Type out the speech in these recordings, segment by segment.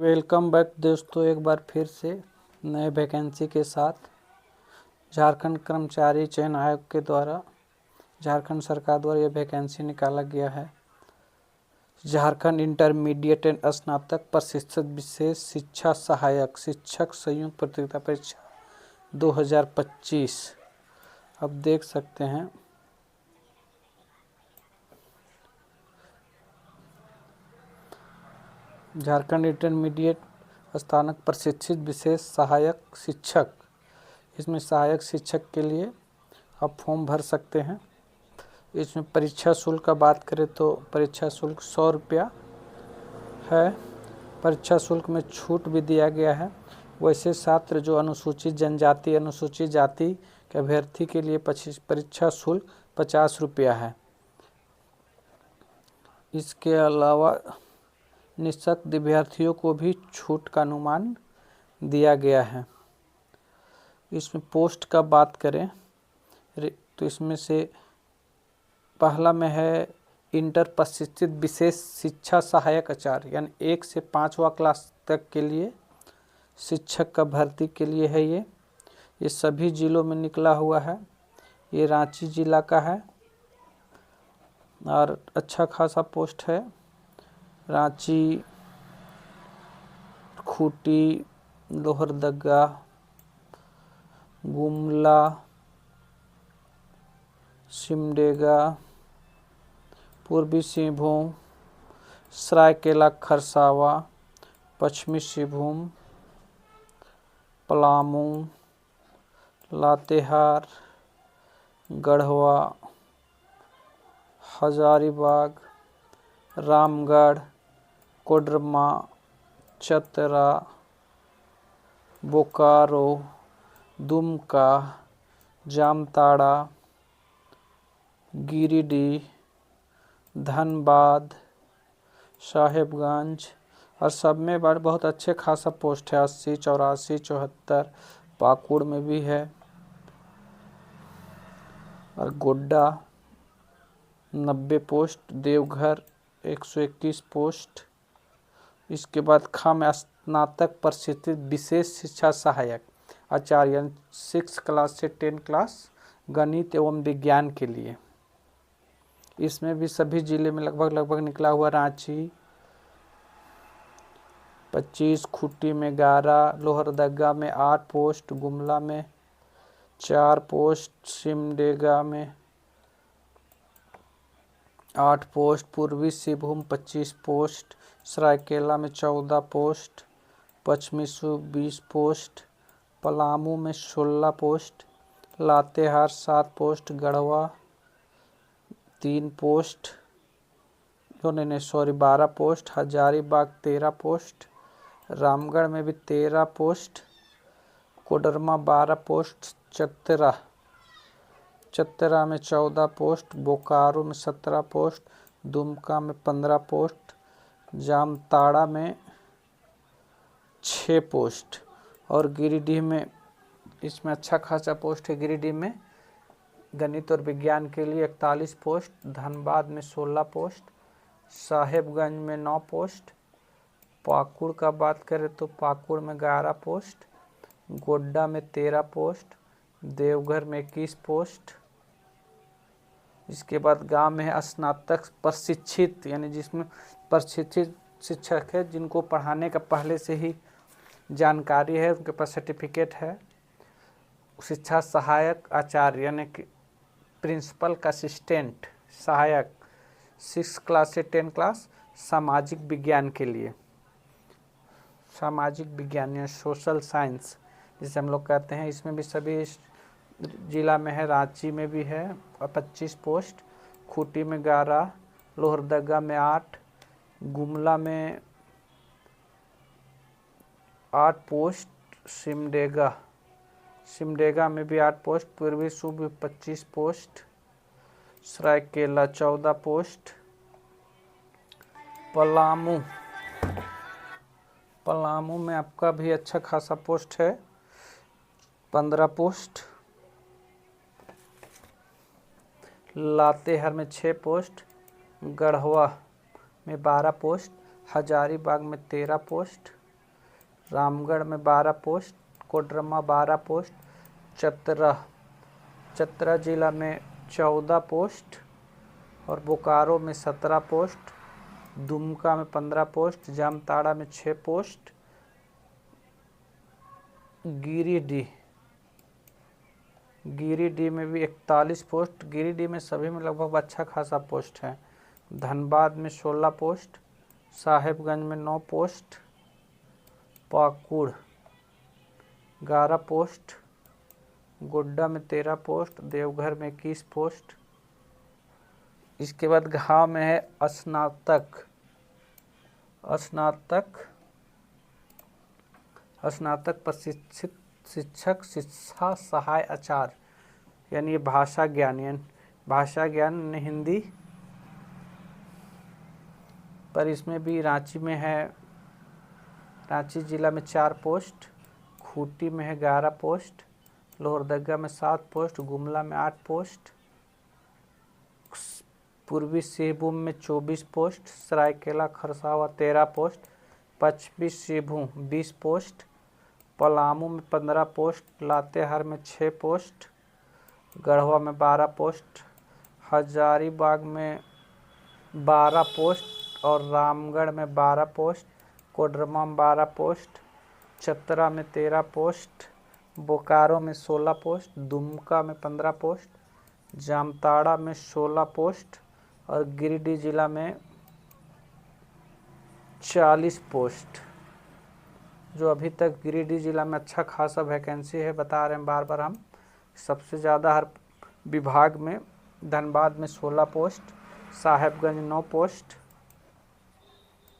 Welcome back दोस्तों, एक बार फिर से नए वैकेंसी के साथ झारखंड कर्मचारी चयन आयोग के द्वारा झारखंड सरकार द्वारा यह वैकेंसी निकाला गया है। झारखंड इंटरमीडिएट एंड स्नातक प्रशिक्षण विशेष शिक्षा सहायक शिक्षक संयुक्त प्रतियोगिता परीक्षा 2025। अब देख सकते हैं झारखंड इंटरमीडिएट स्नातक प्रशिक्षित विशेष सहायक शिक्षक, इसमें सहायक शिक्षक के लिए आप फॉर्म भर सकते हैं। इसमें परीक्षा शुल्क का बात करें तो परीक्षा शुल्क 100 रुपया है। परीक्षा शुल्क में छूट भी दिया गया है। वैसे छात्र जो अनुसूचित जनजाति अनुसूचित जाति के अभ्यर्थी के लिए परीक्षा शुल्क 50 रुपया है। इसके अलावा निःशक्त विद्यार्थियों को भी छूट का अनुमान दिया गया है। इसमें पोस्ट का बात करें तो इसमें से पहला में है इंटर प्रशिक्षित विशेष शिक्षा सहायक आचार्य, यानी 1 से 5वां क्लास तक के लिए शिक्षक का भर्ती के लिए है। ये सभी जिलों में निकला हुआ है। ये रांची जिला का है और अच्छा खासा पोस्ट है। रांची, खूंटी, लोहरदगा, गुमला, सिमडेगा, पूर्वी सिंहभूम, सरायकेला खरसावा, पश्चिमी सिंहभूम, पलामू, लातेहार, गढ़वा, हजारीबाग, रामगढ़, कोडरमा, चतरा, बोकारो, दुमका, जामताड़ा, गिरिडीह, धनबाद, साहेबगंज और सब में बहुत अच्छे खासा पोस्ट है। 80, 84, 74 पाकुड़ में भी है और गोड्डा 90 पोस्ट, देवघर 121 पोस्ट। इसके बाद खाम स्नातक प्रशिक्षित विशेष शिक्षा सहायक आचार्य 6 क्लास से 10 क्लास गणित एवं विज्ञान के लिए। इसमें भी सभी जिले में लगभग निकला हुआ। रांची 25, खूंटी में 11, लोहरदगा में 8 पोस्ट, गुमला में 4 पोस्ट, सिमडेगा में 8 पोस्ट, पूर्वी सिंहभूम 25 पोस्ट, सरायकेला में 14 पोस्ट, पश्चिमी सिंहभूम 20 पोस्ट, पलामू में 16 post, Latehar 7 post, Garhwa 3 post, 12 post, Hazaribagh 13 post, Ramgarh में भी 13 पोस्ट, कोडरमा 12 पोस्ट, चतरा में 14 पोस्ट, बोकारो में 17 पोस्ट, दुमका में 15 पोस्ट, जामताड़ा में 6 पोस्ट और गिरिडीह में इसमें अच्छा खासा पोस्ट है। गिरिडीह में गणित और विज्ञान के लिए 41 पोस्ट, धनबाद में 16 पोस्ट, साहेबगंज में 9 पोस्ट, पाकुड़ का बात करें तो पाकुड़ में 11 पोस्ट, गोड्डा में 13 पोस्ट, देवघर में 21 पोस्ट। इसके बाद गांव में है स्नातक प्रशिक्षित, यानी जिसमें प्रशिक्षित शिक्षक है जिनको पढ़ाने का पहले से ही जानकारी है, उनके पास सर्टिफिकेट है। शिक्षा सहायक आचार्य यानी कि प्रिंसिपल का असिस्टेंट सहायक 6 क्लास से 10 क्लास सामाजिक विज्ञान के लिए। सामाजिक विज्ञान या सोशल साइंस जिसे हम लोग कहते हैं। इसमें भी सभी जिला में है। रांची में भी है और 25 पोस्ट, खूंटी में 11, लोहरदगा में 8, गुमला में 8 पोस्ट, सिमडेगा में भी 8 पोस्ट, पूर्वी सिंहभूम 25 पोस्ट, सरायकेला 14 पोस्ट, पलामू में आपका भी अच्छा खासा पोस्ट है 15 पोस्ट, लातेहार में 6 पोस्ट, गढ़वा में 12 पोस्ट, हजारीबाग में 13 पोस्ट, रामगढ़ में 12 पोस्ट, कोडरमा 12 पोस्ट, चतरा जिला में 14 पोस्ट और बोकारो में 17 पोस्ट, दुमका में 15 पोस्ट, जामताड़ा में 6 पोस्ट, गिरिडीह में भी 41 पोस्ट। गिरिडीह में सभी में लगभग अच्छा खासा पोस्ट है। धनबाद में 16 पोस्ट, साहेबगंज में 9 पोस्ट, पाकुड़ 11 पोस्ट, गोड्डा में 13 पोस्ट, देवघर में 21 पोस्ट। इसके बाद गाँव में है स्नातक प्रशिक्षित शिक्षक, शिक्षा सहाय आचार्य, यानी ये भाषा ज्ञान हिंदी, पर इसमें भी रांची में है, रांची जिला में 4 पोस्ट, खूंटी में है 11 पोस्ट, लोहरदगा में 7 पोस्ट, गुमला में 8 पोस्ट, पूर्वी सिंहभूम में 24 पोस्ट, सरायकेला खरसावा 13 पोस्ट, पश्चिमी सिंहभूम 20 पोस्ट, पलामू में 15 पोस्ट, लातेहार में 6 पोस्ट, गढ़वा में 12 पोस्ट, हजारीबाग में 12 पोस्ट और रामगढ़ में 12 पोस्ट, कोडरमा में 12 पोस्ट, चतरा में 13 पोस्ट, बोकारो में 16 पोस्ट, दुमका में 15 पोस्ट, जामताड़ा में 16 पोस्ट और गिरिडीह जिला में 40 पोस्ट। जो अभी तक गिरिडीह जिला में अच्छा खासा वैकेंसी है, बता रहे हैं बार बार हम। सबसे ज़्यादा हर विभाग में धनबाद में 16 post, Sahebganj 9 post,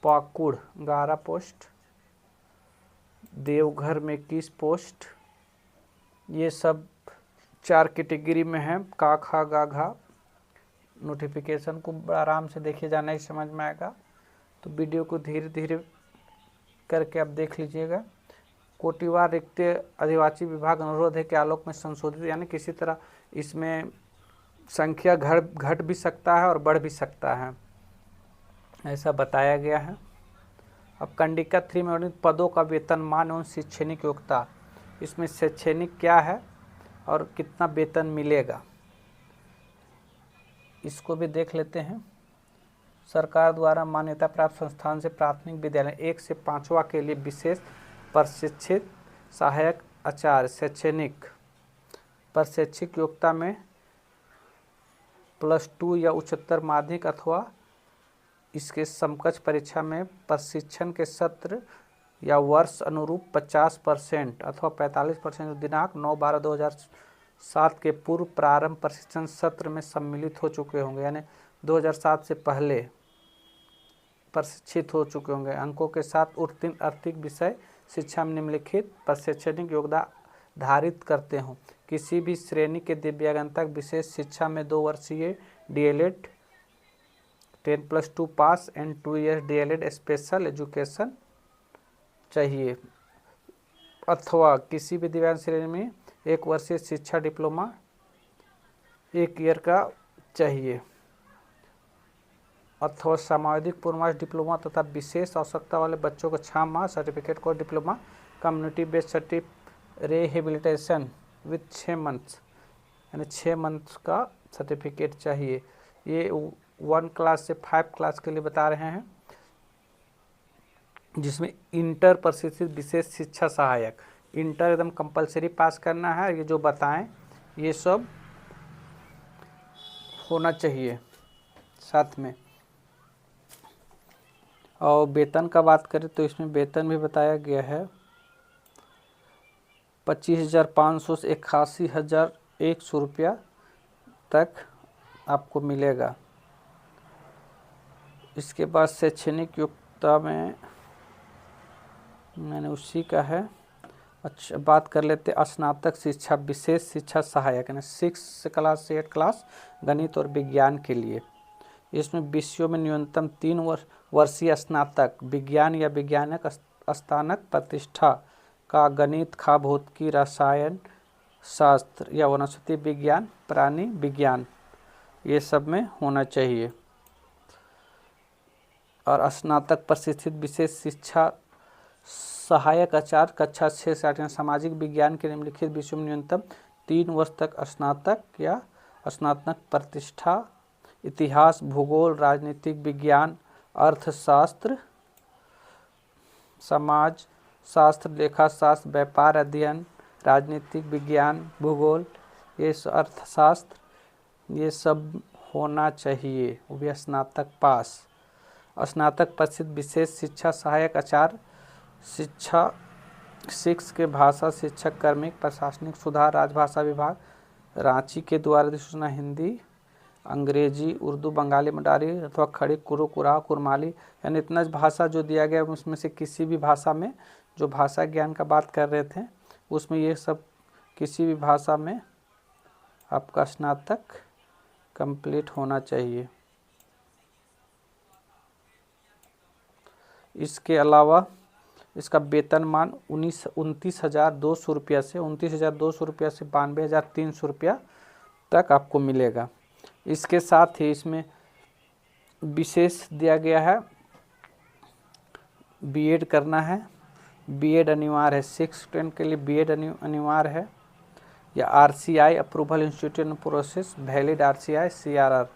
Pakur 11 post, Deoghar में 21 पोस्ट। ये सब 4 कैटेगरी में है। का खा गा घा। नोटिफिकेशन को बड़ा आराम से देखे जाना ही समझ में आएगा, तो वीडियो को धीरे धीरे करके आप देख लीजिएगा। कोटिवार रिक्त अधिवासी विभाग अनुरोध है कि आलोक में संशोधित, यानी किसी तरह इसमें संख्या घट भी सकता है और बढ़ भी सकता है, ऐसा बताया गया है। अब कंडिका 3 में वर्णित पदों का वेतनमान एवं शैक्षणिक योग्यता, इसमें शैक्षणिक क्या है और कितना वेतन मिलेगा, इसको भी देख लेते हैं। सरकार द्वारा मान्यता प्राप्त संस्थान से प्राथमिक विद्यालय 1 से 5वां के लिए विशेष प्रशिक्षित सहायक आचार्य शैक्षणिक प्रशिक्षित योग्यता में +2 या उच्चतर माध्यमिक अथवा इसके समकक्ष परीक्षा में प्रशिक्षण के सत्र या वर्ष अनुरूप 50% अथवा 45% दिनांक 9/12/2007 के पूर्व प्रारंभ प्रशिक्षण सत्र में सम्मिलित हो चुके होंगे, यानी 2007 से पहले प्रशिक्षित हो चुके होंगे। अंकों के साथ उत्तीर्ण आर्थिक विषय शिक्षा में निम्नलिखित प्रशैक्षणिक योग्यता धारित करते हों। किसी भी श्रेणी के दिव्यांगता विशेष शिक्षा में 2 वर्षीय DLED 10+2 pass and 2 years DLED special education चाहिए, अथवा किसी भी दिव्यांग श्रेणी में 1 वर्षीय शिक्षा डिप्लोमा 1 ईयर का चाहिए, अथवा सामाजिक पूर्वाग्रह डिप्लोमा तथा विशेष आवश्यकता वाले बच्चों को 6 माह certificate course diploma community based rehabilitation with 6 months, यानी 6 मंथ्स का सर्टिफिकेट चाहिए। ये 1 क्लास से 5 क्लास के लिए बता रहे हैं, जिसमें इंटर प्रशिक्षित विशेष शिक्षा सहायक, इंटर एकदम कंपलसरी पास करना है। ये जो बताएं ये सब होना चाहिए साथ में। और वेतन का बात करें तो इसमें वेतन भी बताया गया है 25,500 से 81,100 रुपया तक आपको मिलेगा। इसके बाद शैक्षणिक योग्यता में मैंने उसी का है। अच्छा, बात कर लेते स्नातक शिक्षा विशेष शिक्षा सहायक, यानी 6 क्लास से 8 क्लास गणित और विज्ञान के लिए। इसमें विषयों में न्यूनतम 3 वर्षीय स्नातक विज्ञान या वैज्ञानिक स्नातक प्रतिष्ठा का गणित, खा भौतिकी, रसायन शास्त्र या वनस्पति विज्ञान, प्राणी विज्ञान, ये सब में होना चाहिए। और स्नातक प्रशिक्षित विशेष शिक्षा सहायक आचार्य कक्षा 6 से 8 सामाजिक विज्ञान के निम्नलिखित विषयों में न्यूनतम 3 वर्ष तक स्नातक या स्नातक प्रतिष्ठा, इतिहास, भूगोल, राजनीतिक विज्ञान, अर्थशास्त्र, समाज शास्त्र, लेखा शास्त्र, व्यापार अध्ययन, राजनीतिक विज्ञान, भूगोल, ये अर्थशास्त्र, ये सब होना चाहिए, वो भी स्नातक पास। स्नातक प्रसिद्ध विशेष शिक्षा सहायक आचार्य, शिक्षा 6 के भाषा शिक्षक, कार्मिक, प्रशासनिक सुधार, राजभाषा विभाग, रांची के द्वारा अधिसूचना हिंदी, अंग्रेजी, उर्दू, बंगाली, मंडारी अथवा खड़ी, कुरु, कुराह, कुरमाली, यानी इतना भाषा जो दिया गया उसमें से किसी भी भाषा में, जो भाषा ज्ञान का बात कर रहे थे उसमें ये सब किसी भी भाषा में आपका स्नातक कंप्लीट होना चाहिए। इसके अलावा इसका वेतनमान 29,200 रुपया से 29,200 रुपया से 92,300 रुपया तक आपको मिलेगा। इसके साथ ही इसमें विशेष दिया गया है, बीएड करना है, बीएड अनिवार्य है, 6 10 के लिए बीएड अनिवार्य है, या RCI approval institution process valid RCI CRR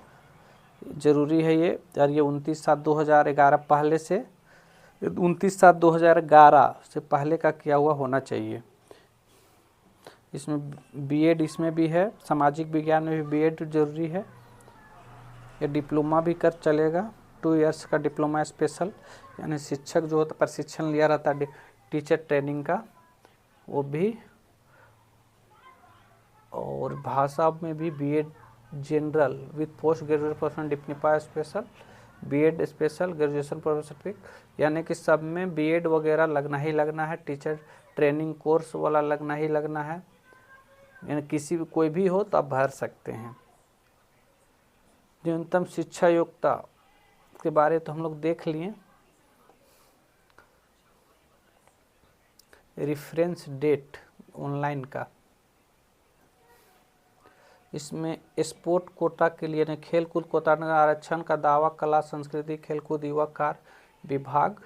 जरूरी है ये। और ये 29/7/2011 पहले से 29/7/2011 से पहले का किया हुआ होना चाहिए। इसमें बीएड इसमें भी है, सामाजिक विज्ञान में भी बीएड जरूरी है। ये डिप्लोमा भी कर चलेगा, 2 इयर्स का डिप्लोमा स्पेशल, यानी शिक्षक जो होता प्रशिक्षण लिया रहता है टीचर ट्रेनिंग का, वो भी। और भाषा में भी BEd general with post graduate person diploma special, BEd special, graduation professor, यानी कि सब में बीएड वगैरह लगना ही लगना है, टीचर ट्रेनिंग कोर्स वाला लगना ही लगना है, यानी किसी भी कोई भी हो तो आप भर सकते हैं। न्यूनतम शिक्षा योग्यता के बारे तो हम लोग देख लिए। रेफरेंस डेट ऑनलाइन का, इसमें स्पोर्ट कोटा के लिए खेल कूद कोटा आरक्षण का दावा कला संस्कृति खेलकूद युवा कार्य विभाग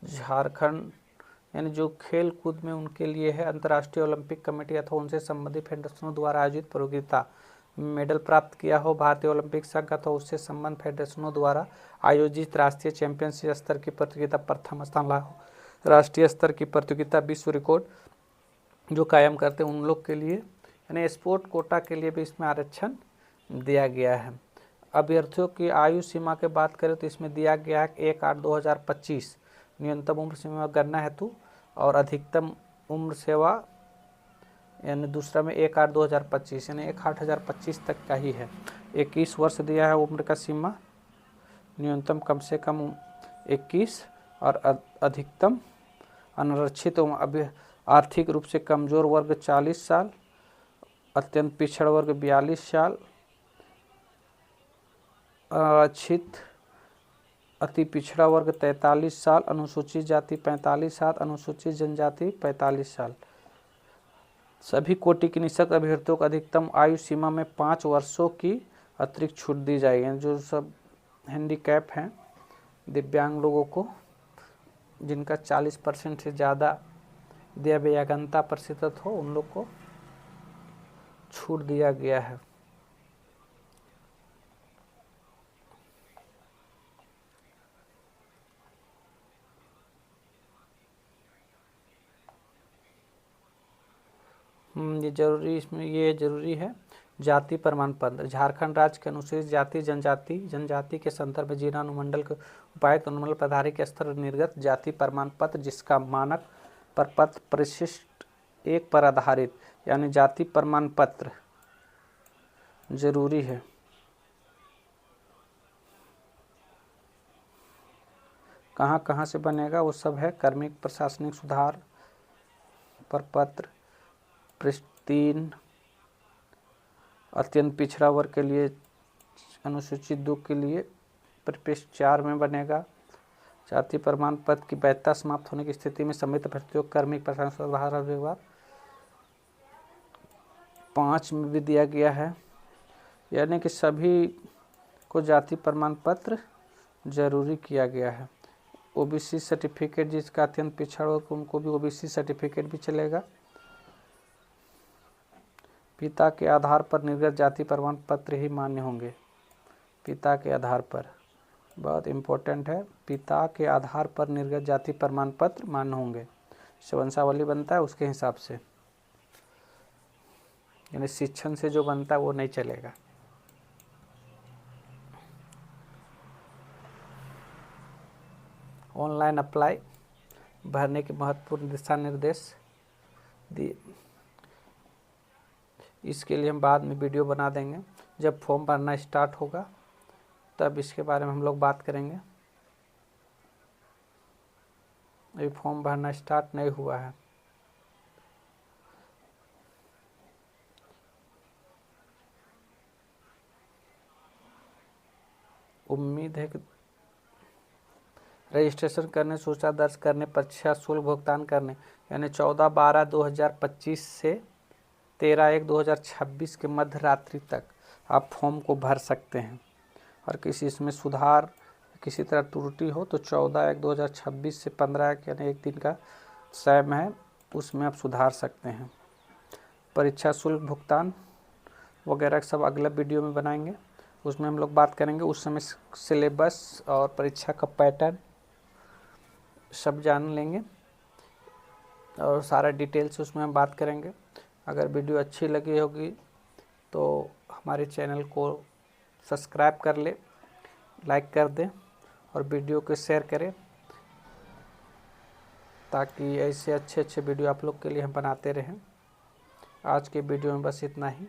झारखंड, यानी जो खेल कूद में उनके लिए है, अंतर्राष्ट्रीय ओलंपिक कमेटी अथवा उनसे संबंधित फेडरेशनों द्वारा आयोजित प्रतियोगिता मेडल प्राप्त किया हो, भारतीय ओलंपिक संघ अथवा उससे संबंध फेडरेशनों द्वारा आयोजित राष्ट्रीय चैंपियनशिप स्तर की प्रतियोगिता प्रथम स्थान ला हो, राष्ट्रीय स्तर की प्रतियोगिता विश्व रिकॉर्ड जो कायम करते हैं उन लोग के लिए, यानी स्पोर्ट कोटा के लिए भी इसमें आरक्षण दिया गया है। अभ्यर्थियों की आयु सीमा की बात करें तो इसमें दिया गया है 1/8/2025 न्यूनतम उम्र सीमा गणना हेतु, और अधिकतम उम्र सेवा यानी दूसरा में 1/8/2025 यानी 1/8/2025 तक का ही है। 21 वर्ष दिया है उम्र का सीमा, न्यूनतम कम से कम 21 और अधिकतम अनारक्षित उम्र, आर्थिक रूप से कमजोर वर्ग 40 साल, अत्यंत पिछड़ा वर्ग 42 साल, आरक्षित अति पिछड़ा वर्ग 43 साल, अनुसूचित जाति 45 साल, अनुसूचित जनजाति 45 साल। सभी कोटि के निःशक्त अभ्यर्थियों को अधिकतम आयु सीमा में 5 वर्षों की अतिरिक्त छूट दी जाएगी। जो सब हैंडीकैप हैं, दिव्यांग लोगों को, जिनका 40% से ज़्यादा दिव्यांगता प्रतिशत हो, उन लोग को छूट दिया गया है। ये जरूरी, इसमें ये जरूरी है। जाति प्रमाण पत्र, झारखंड राज्य के अनुसूचित जाति जनजाति के संदर्भ में जिला अनुमंडल के उपायुक्त अनुमंडल प्रभारी के स्तर निर्गत जाति प्रमाण पत्र जिसका मानक प्रपत्र परिशिष्ट 1 पर आधारित, यानी जाति प्रमाण पत्र जरूरी है। कहाँ कहाँ से बनेगा वो सब है, कार्मिक प्रशासनिक सुधार प्रपत्र, पृष्ठ 3 अत्यंत पिछड़ा वर्ग के लिए, अनुसूचित 2 के लिए पृष्ठ 4 में बनेगा। जाति प्रमाण पत्र की वैधता समाप्त होने की स्थिति में संबंधित अभ्यर्थियों कार्मिक प्रशासनिक सुधार विभाग 5 में भी दिया गया है, यानी कि सभी को जाति प्रमाण पत्र जरूरी किया गया है। ओबीसी सर्टिफिकेट जिसका अत्यंत पिछड़ा हो उनको भी ओबीसी सर्टिफिकेट भी चलेगा। पिता के आधार पर निर्गत जाति प्रमाण पत्र ही मान्य होंगे। पिता के आधार पर, बहुत इम्पोर्टेंट है, पिता के आधार पर निर्गत जाति प्रमाण पत्र मान्य होंगे। वंशावली बनता है उसके हिसाब से, यानी शिक्षण से जो बनता है वो नहीं चलेगा। ऑनलाइन अप्लाई भरने के महत्वपूर्ण दिशा निर्देश दिए। इसके लिए हम बाद में वीडियो बना देंगे, जब फॉर्म भरना स्टार्ट होगा तब इसके बारे में हम लोग बात करेंगे। अभी फॉर्म भरना स्टार्ट नहीं हुआ है। उम्मीद है कि रजिस्ट्रेशन करने, सूचना दर्ज करने, परीक्षा शुल्क भुगतान करने, यानी 14/12/2025 से 13/1/2026 के मध्य रात्रि तक आप फॉर्म को भर सकते हैं। और किसी इसमें सुधार, किसी तरह त्रुटि हो तो 14/1/2026 से 15/1 यानी एक दिन का समय है, उसमें आप सुधार सकते हैं। परीक्षा शुल्क भुगतान वगैरह सब अगला वीडियो में बनाएंगे, उसमें हम लोग बात करेंगे। उस समय सिलेबस और परीक्षा का पैटर्न सब जान लेंगे और सारा डिटेल्स उसमें हम बात करेंगे। अगर वीडियो अच्छी लगी होगी तो हमारे चैनल को सब्सक्राइब कर ले, लाइक कर दें और वीडियो को शेयर करें, ताकि ऐसे अच्छे वीडियो आप लोग के लिए हम बनाते रहें। आज के वीडियो में बस इतना ही।